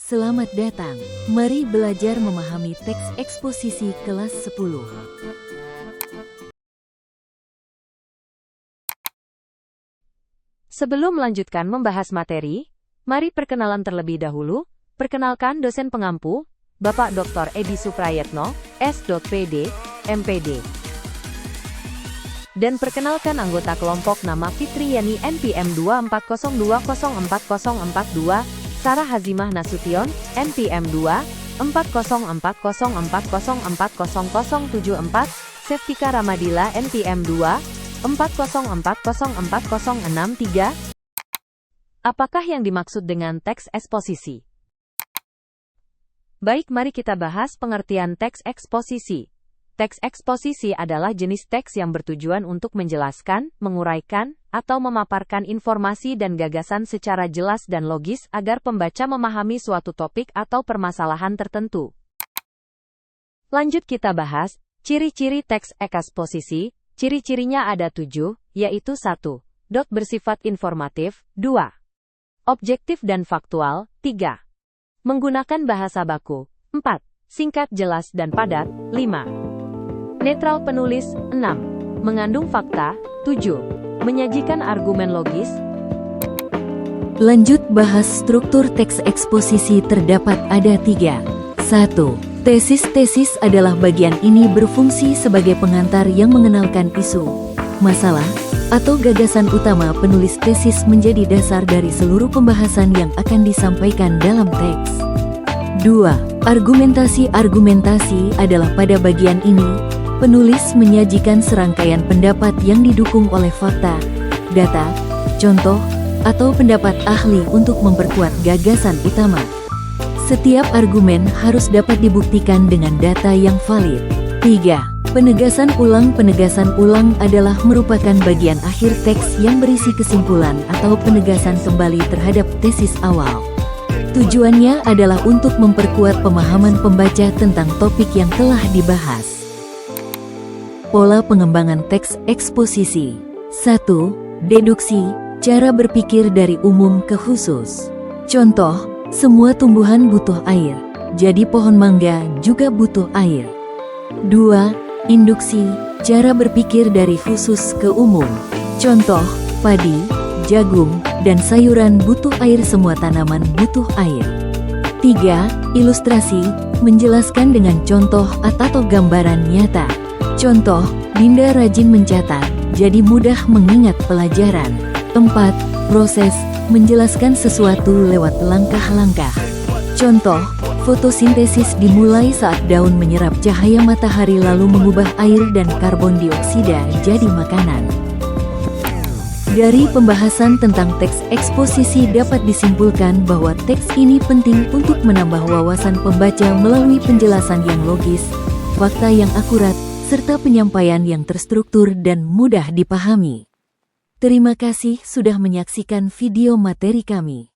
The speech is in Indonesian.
Selamat datang, mari belajar memahami teks eksposisi kelas 10. Sebelum melanjutkan membahas materi, mari perkenalan terlebih dahulu. Perkenalkan dosen pengampu, Bapak Dr. Edi Suprayetno, S.Pd, MPD. Dan perkenalkan anggota kelompok nama Fitri Yani NPM 240204042, Sarah Hazimah Nasution, NPM 24040404074, Seftika Ramadila NPM 240404063. Apakah yang dimaksud dengan teks eksposisi? Baik, mari kita bahas pengertian teks eksposisi. Teks eksposisi adalah jenis teks yang bertujuan untuk menjelaskan, menguraikan, atau memaparkan informasi dan gagasan secara jelas dan logis agar pembaca memahami suatu topik atau permasalahan tertentu. Lanjut kita bahas, ciri-ciri teks eksposisi. Ciri-cirinya ada 7, yaitu 1. Bersifat informatif, 2. Objektif dan faktual, 3. Menggunakan bahasa baku, 4. Singkat, jelas, dan padat, 5. Netral penulis, 6. Mengandung fakta, 7. Menyajikan argumen logis. Lanjut bahas struktur teks eksposisi. Terdapat ada 3. 1. Tesis adalah bagian ini berfungsi sebagai pengantar yang mengenalkan isu, masalah, atau gagasan utama penulis tesis menjadi dasar dari seluruh pembahasan yang akan disampaikan dalam teks. 2. Argumentasi adalah pada bagian ini, penulis menyajikan serangkaian pendapat yang didukung oleh fakta, data, contoh, atau pendapat ahli untuk memperkuat gagasan utama. Setiap argumen harus dapat dibuktikan dengan data yang valid. 3. Penegasan ulang adalah merupakan bagian akhir teks yang berisi kesimpulan atau penegasan kembali terhadap tesis awal. Tujuannya adalah untuk memperkuat pemahaman pembaca tentang topik yang telah dibahas. Pola pengembangan teks eksposisi. 1. Deduksi, cara berpikir dari umum ke khusus. Contoh, semua tumbuhan butuh air, jadi pohon mangga juga butuh air. 2. Induksi, cara berpikir dari khusus ke umum. Contoh, padi, jagung, dan sayuran butuh air, semua tanaman butuh air. 3. Ilustrasi, menjelaskan dengan contoh atau gambaran nyata. Contoh, Dinda rajin mencatat, jadi mudah mengingat pelajaran. 4. Proses, menjelaskan sesuatu lewat langkah-langkah. Contoh, fotosintesis dimulai saat daun menyerap cahaya matahari lalu mengubah air dan karbon dioksida jadi makanan. Dari pembahasan tentang teks eksposisi dapat disimpulkan bahwa teks ini penting untuk menambah wawasan pembaca melalui penjelasan yang logis, fakta yang akurat, serta penyampaian yang terstruktur dan mudah dipahami. Terima kasih sudah menyaksikan video materi kami.